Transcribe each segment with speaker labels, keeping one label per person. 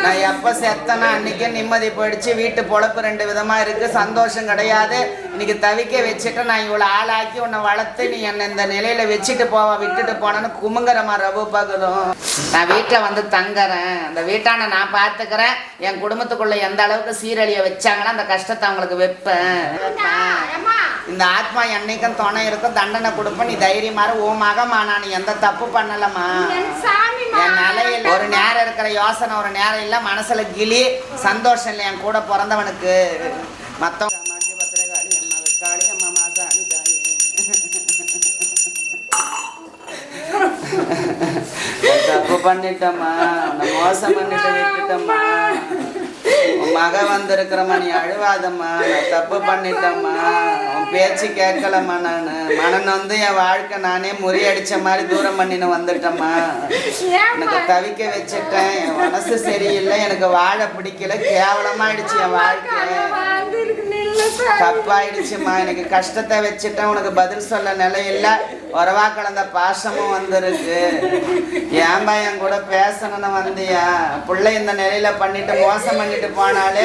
Speaker 1: நான் எப்போ செத்தனா அன்னைக்கே நிம்மதி போயிடுச்சு. வீட்டு பொழப்பு 2 விதமா இருக்கு, சந்தோஷம் கிடையாது. இன்னைக்கு தவிக்க வச்சுட்டு நான் இவ்வளோ ஆளாக்கி உன்னை வளர்த்து நீ என்னை இந்த நிலையில வச்சுட்டு போவா விட்டுட்டு போனேன்னு குமுங்குறமா ரவு பகலும். நான் வீட்டில் வந்து தங்குறேன், அந்த வீட்டான நான் பார்த்துக்கிறேன். என் குடும்பத்துக்குள்ள எந்த அளவுக்கு சீரழிய வச்சாங்கன்னா அந்த கஷ்டத்தை அவங்களுக்கு வைப்பேன். இந்த ஆத்மா என்னைக்கும் துணை இருக்கும், தண்டனை கொடுப்பேன். நீ தைரியமாறு ஓ மகமா, நான் எந்த தப்பு பண்ணலம்மா. என் நிலையில் ஒரு நேரம் இருக்கிற யோசனை ஒரு நேரம் இல்லை, மனசுல கிளி சந்தோஷம் இல்லை என் கூட பிறந்தவனுக்கு. மற்றவங்க தப்பு பண்ணிட்டம்மா, மோசம் பண்ணிட்டு விட்டுட்டம்மா. உன் மக வந்திருக்கிறம்மா, நீ அழுவாதம்மா. நான் தப்பு பண்ணிட்டம்மா, உன் பேச்சு கேட்கலம்மா. நான் மனன் வந்து என் வாழ்க்கை நானே முறியடிச்ச மாதிரி தூரம் பண்ணின்னு வந்துட்டம்மா. எனக்கு தவிக்க வச்சுட்டேன், என் மனசு சரியில்லை, எனக்கு வாழ பிடிக்கல, கேவலமாயிடுச்சு என் வாழ்க்கை, தப்பாயிடுச்சுமா. எனக்கு கஷ்டத்தை வச்சுட்டேன், உனக்கு பதில் சொல்ல நிலையில்லை. உறவா கலந்த பாசமும் வந்திருக்கு. ஏன்பா என் கூட பேசணும்னு வந்தியா? பிள்ளை இந்த நிலையில பண்ணிட்டு மோசம் பண்ணிட்டு போனாலே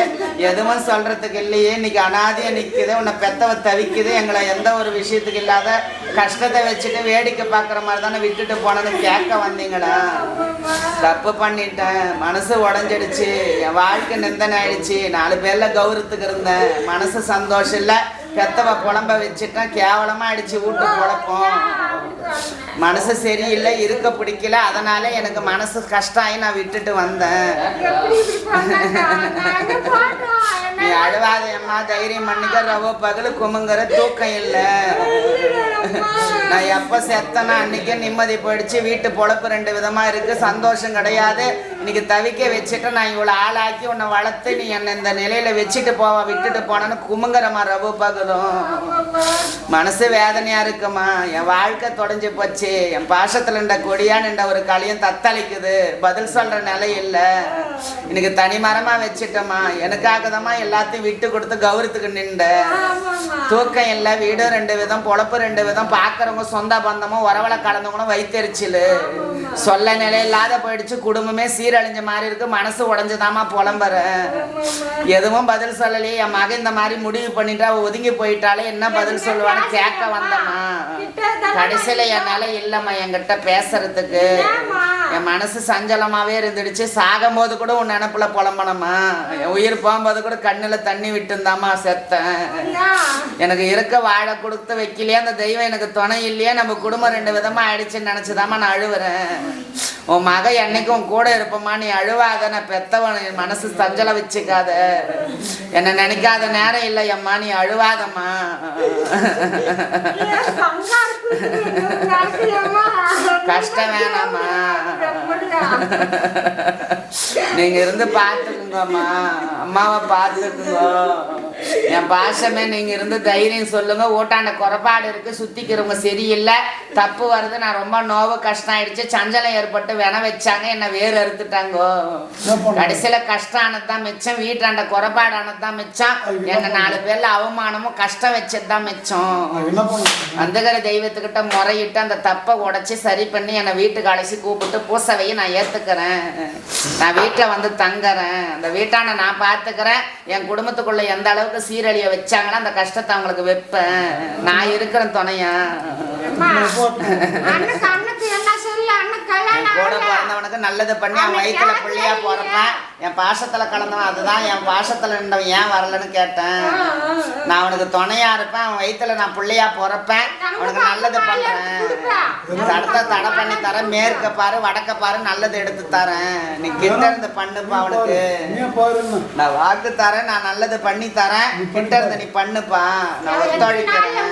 Speaker 1: எதுவும் சொல்றதுக்கு இல்லையே. இன்னைக்கு அனாதியா நிக்குது, உன்னை பெத்தவ தவிக்குது. எங்களை எந்த ஒரு விஷயத்துக்கு இல்லாத கஷ்டத்தை வச்சுட்டு வேடிக்கை பார்க்குற மாதிரி தானே விட்டுட்டு போனது கேட்க வந்தீங்களா? தப்பு பண்ணிட்டேன், மனசு உடஞ்சிடுச்சு, என் வாழ்க்கை நிந்தனை ஆயிடுச்சு. 4 பேர்ல கௌரவத்துக்கு இருந்தேன், மனசு சந்தோஷம் இல்லை. பெத்தவ புலம்ப வச்சுட்டேன், கேவலமா ஆயிடுச்சு வீட்டு குழப்பம். மனசு சரியில்லை, இருக்க பிடிக்கல, அதனால எனக்கு மனசு கஷ்டம் ஆகி நான் விட்டுட்டு வந்தேன். நீ அழுவாத அம்மா, தைரியம் பண்ணிக்க. ரவ பகலு குமுங்குற, தூக்கம் இல்லை. நான் எப்போ செத்தனா அன்னைக்கே நிம்மதி போயிடுச்சு. வீட்டு பொழப்பு 2 விதமா இருக்கு, சந்தோஷம் கிடையாது. இன்னைக்கு தவிக்க வச்சுட்டு நான் இவ்வளோ ஆளாக்கி உன்னை வளர்த்து நீ என்னை இந்த நிலையில வச்சுட்டு போவா விட்டுட்டு போனேன்னு குமுங்குறமா ரவு பகலும். மனசு வேதனையா இருக்குமா, என் வாழ்க்கை தொலைஞ்சு போச்சு. என் பாசத்துல நின்ற கொடியா நின்ற ஒரு களியும் தத்தளிக்குது, பதில் சொல்ற நிலை இல்லை. எனக்கு தனி மரமா வச்சுட்டோமா, எனக்காக தான்மா எல்லாத்தையும் விட்டு கொடுத்து கௌரவத்துக்கு நின்ற. தூக்கம் இல்லை, வீடு 2 விதம், பொழப்பு 2 விதம், பார்க்குறவங்க சொந்த பந்தமும் உறவலை கலந்தவங்களும் வைத்தறிச்சில் சொல்ல நிலை இல்லாத போயிடுச்சு. குடும்பமே சீரழிஞ்ச மாதிரி இருக்கு, மனசு உடஞ்சுதாமா புலம்புற. எதுவும் பதில் சொல்லலையே. என் மகன் இந்த மாதிரி முடிவு பண்ணிட்டா ஒதுங்கி போயிட்டாலே என்ன பதில் சொல்லுவான்னு கேட்க வந்தம்மா. கடைசியில என்னால இல்லம்மா என்கிட்ட பேசுறதுக்கு. என் மனசு சஞ்சலமாவே இருந்துடுச்சு. சாகும் போது கூட உன் நினப்புல புலம்பனம்மா. என் உயிர் போகும்போது கூட கண்ணுல தண்ணி விட்டுந்தாமா செத்தேன். எனக்கு இருக்க வாழ கொடுத்து வைக்கலையே, அந்த தெய்வம் எனக்கு துணை இல்லையே, நம்ம குடும்பம் 2 விதமா ஆயிடுச்சுன்னு நினைச்சுதாம்மா நான் அழுவுறேன். உன் மக என்னைக்கும் உன் கூட இருப்பம்மா, நீ அழுவாத. நான் பெத்தவன், மனசு சஞ்சலம் வச்சுக்காத, என்ன நினைக்காத நேரம் இல்லை அம்மா, நீ அழுவாதம்மா. கஷ்டம் வேணாம்மா, நீங்க இருந்து பார்த்துக்குங்கம்மா, அம்மாவை பார்த்துக்குங்க. என் பாசமே நீங்க இருந்து தைரியம் சொல்லுங்க. ஓட்டாண்ட குறைபாடு இருக்கு, சுத்திக்கிறவங்க சரியில்லை, தப்பு வருது, நான் ரொம்ப நோவு கஷ்டம் ஆயிடுச்சு, சஞ்சலம் ஏற்பட்டு வென வச்சாங்க, என்ன வேறு அறுத்துட்டாங்கோ. கடைசியில கஷ்டம் ஆனதுதான் மிச்சம், வீட்டாண்ட குறைபாடு ஆனதுதான் மிச்சம். என்ன 4 பேர்ல அவமானமும் கஷ்டம் வச்சதுதான் மிச்சம். வந்துகிற தெய்வத்துக்கிட்ட முறையிட்டு அந்த தப்பை உடைச்சி சரி பண்ணி என்னை வீட்டுக்கு அழைச்சி கூப்பிட்டு பூசவையை நான் ஏத்துக்கிறேன். நான் வீட்டில் வந்து தங்குறேன், அந்த வீட்டான நான் பார்த்துக்கிறேன். என் குடும்பத்துக்குள்ள எந்த அளவுக்கு சீரழிய வச்சாங்கன்னா அந்த கஷ்டத்தை அவங்களுக்கு வைப்பேன். நான் இருக்கிறேன் துணையா. கூட பிறந்தவனுக்கு நல்லது பண்ணி அவன் வயிற்றுல பிள்ளையா பிறப்பேன். என் பாசத்துல கலந்தவன், அதுதான் என் பாசத்துல இருந்தவன் ஏன் வரலன்னு கேட்டேன். நான் அவனுக்கு துணையா இருப்பேன், அவன் வயிற்றுல நான் பிள்ளையா பிறப்பேன், அவனுக்கு நல்லது பண்றேன். தடத்தை தடை பண்ணி தரேன், மேற்க பாரு வடக்க பாரு நல்லது எடுத்து தரேன். நீ கிட்ட இருந்து பண்ணுப்பா, அவனுக்கு நான் வாக்கு தரேன், நான் நல்லது பண்ணி தரேன், கிட்ட இருந்து நீ பண்ணுப்பா, நான் ஒத்துழைக்கிறேன்.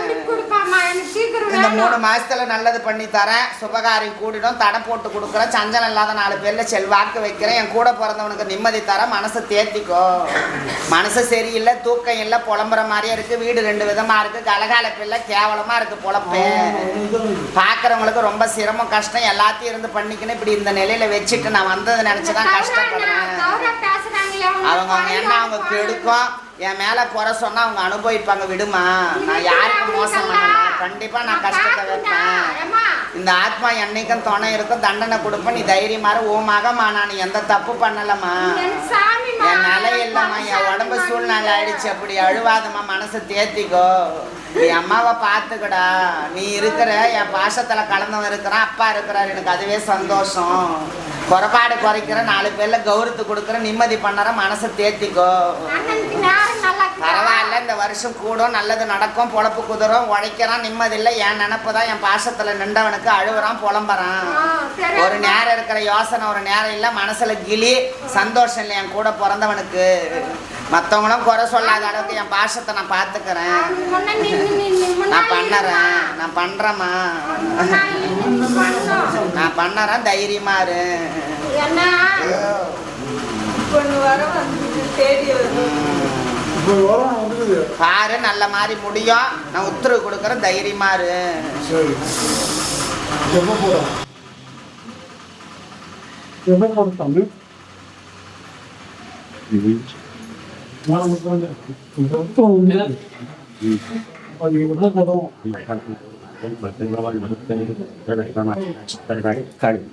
Speaker 1: இந்த 3 மாசத்துல நல்லது பண்ணி தரேன், சுபகாரி கூடிடும், தடை போட்டு கொடுக்குறேன், சஞ்சலம் இல்லாத 4 பேர்ல செல்வாக்கு வைக்கிறேன். என் கூட பிறந்தவனுக்கு நிம்மதி தரேன், மனசை தேத்திக்கோ. மனசு சரியில்லை, தூக்கம் இல்லை, புலம்புற மாதிரியே இருக்கு, வீடு 2 விதமா இருக்கு, கலகாலப்பு இல்லை, கேவலமா இருக்கு பொழப்பு. பாக்குறவங்களுக்கு ரொம்ப சிரமம் கஷ்டம், எல்லாத்தையும் இருந்து பண்ணிக்கணும். இப்படி இந்த நிலையில வச்சுட்டு நான் வந்ததை நினைச்சுதான் கஷ்டப்படுறேன். அவங்க என்ன அவங்க கெடுக்கும், என் மேல குறை சொன்னா அவங்க அனுபவிப்பாங்க. விடுமா, நான் யாருக்கும் மோசம் பண்ணல, கண்டிப்பா நான் கஷ்டத்தை வைப்பேன். இந்த ஆத்மா என்னைக்கும் துணை இருக்கும், தண்டனை கொடுப்ப. நீ தைரியமா ஓ மகமா, நான் எந்த தப்பு பண்ணலம்மா, என் நிலை இல்லம்மா, என் உடம்பு சூழ்நிலை ஆயிடுச்சு. அப்படி அழுவாதம்மா, மனசை தேத்திக்கோ. நீ அம்மாவை பார்த்துக்கடா. நீ இருக்கிற என் பாசத்துல கலந்தவன் இருக்கிறான், அப்பா இருக்கிறார், எனக்கு அதுவே சந்தோஷம். குறைபாடு குறைக்கிற, 4 பேர்ல கௌரவத்து கொடுக்குற, நிம்மதி பண்ணற, மனசை தேத்திக்கோ. பரவாயில்ல, இந்த வருஷம் கூடும், நல்லது நடக்கும், பொழப்பு குதிரும், உழைக்கிறான், நிம்மதி இல்லை. என் நினப்புதான் என் பாசத்துல நின்றவனுக்கு அழுவுறான், புலம்புறான். ஒரு நேரம் இருக்கிற யோசனை ஒரு நேரம் இல்லை, மனசுல கிளி சந்தோஷம் இல்லை. என் கூட பிறந்தவனுக்கு மற்றவங்களும் குறை சொல்லாத அளவுக்கு என் பாசத்தை நான் பார்த்துக்கிறேன். நான் பண்ணுறேன், நான் பண்ணுறேம்மா, நான் பண்ணுறேன், தைரியமா இரு. பாரு, நல்ல மாதிரி முடியும், நான் உத்தரவு கொடுக்குறேன், தைரியமா இரு.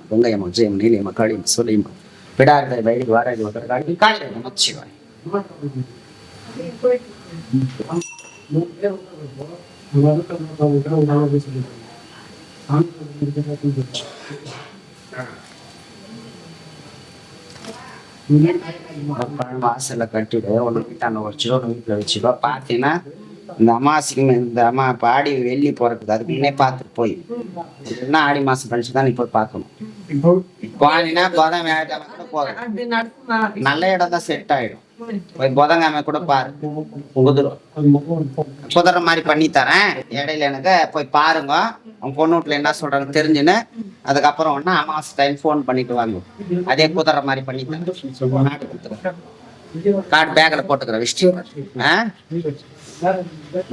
Speaker 1: வெங்காயம் ஜெயம் நீலியம் காளியம் சொல்லியும் பிடார்களை வயலுக்கு வாராடி காளி காளி நமச்சிவாய். வாசல்ல கட்டிடு, ஒன்று வீட்டான வச்சுக்கோ, ஒன்று வீட்டில் வச்சுக்கோ. பார்த்தீங்கன்னா இந்த அமாவாசைக்கு இந்த ஆடி வெள்ளி போறதுக்கு அதுக்கு முன்னே பார்த்துட்டு போய் இல்லைன்னா ஆடி மாசம் கழிச்சு தான் நீ போய் பார்க்கணும். போனீங்கன்னா புதன்கிழமை கூட போதும், நல்ல இடம் தான் செட் ஆயிடும். போய் புதன்கிழமை கூட பாரு, குதிரை மாதிரி பண்ணி தரேன். இடையில எனக்கு போய் பாருங்க, அவங்க பொண்ணு வீட்டுல என்ன சொல்றாங்க தெரிஞ்சுன்னு அதுக்கப்புறம் ஒன்னா அமாவாசை டைம் ஃபோன் பண்ணிட்டு வாங்க. அதே குதிரை மாதிரி பண்ணி தரேன். கார்டு பேக்கில் போட்டுக்கிறேன் விஷயம்.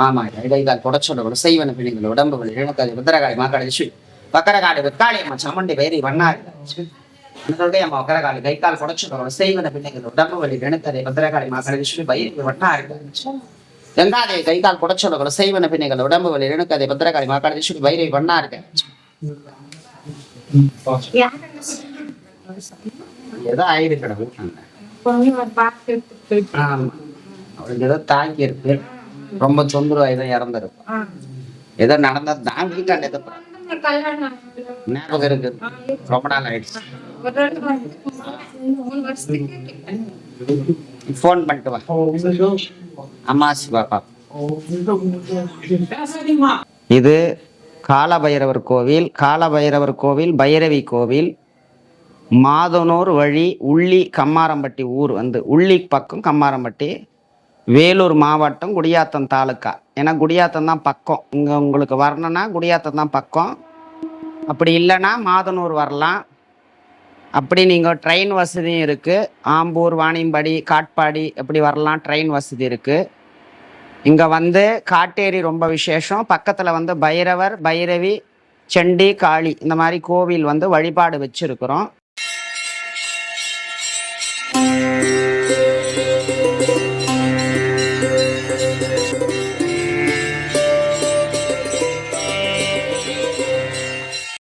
Speaker 1: மாமா இடைகால் புடச்சோட செய்வன பிணிகள் உடம்பு வலி இழக்காது உத்தரகாளி மாக்காளி ஸ்ரீ பக்கரகாளி வெக்காளியம்மா சமண்டி பயிரி வண்ணாரி அம்மா உக்கரகாளி கைக்கால் புடச்சோட செய்வன பிணிகள் உடம்பு வலி இழக்காது உத்தரகாளி மாக்காளி ஸ்ரீ பயிரி வண்ணாரி கங்காதே கைக்கால் புடச்சோட செய்வன பிணிகள் உடம்பு வலி இழக்காது உத்தரகாளி மாக்காளி ஸ்ரீ பயிரி வண்ணாரி. ஏதோ ஆயுடு கடவுள் அவளுக்கு ஏதோ தாக்கி இருக்கு, ரொம்ப தொந்தரவாயிதான் இறந்துருக்கும். ஏதோ நடந்தது தான் வீட்டாண்ட ஏதோ ஞாபகம் இருக்கு, ரொம்ப நாள் ஆயிடுச்சு. போன் பண்ணிட்டு வா அம்மா சிவாப்பா. இது காலபைரவர் கோவில். காலபைரவர் கோவில் பைரவி கோவில், மாதனூர் வழி உள்ளி கம்மாரம்பட்டி ஊர், வந்து உள்ளி பக்கம் கம்மாரம்பட்டி, வேலூர் மாவட்டம், குடியாத்தம் தாலுக்கா. ஏன்னா குடியாத்தம் தான் பக்கம், இங்கே உங்களுக்கு வரணும்னா குடியாத்தம் தான் பக்கம். அப்படி இல்லைன்னா மாதனூர் வரலாம். அப்படி நீங்கள் ட்ரெயின் வசதியும் இருக்குது, ஆம்பூர் வாணியம்பாடி காட்பாடி எப்படி வரலாம், ட்ரெயின் வசதி இருக்குது. இங்கே வந்து காட்டேரி ரொம்ப விசேஷம். பக்கத்தில் வந்து பைரவர் பைரவி செண்டி காளி இந்த மாதிரி கோவில் வந்து வழிபாடு வச்சுருக்குறோம்.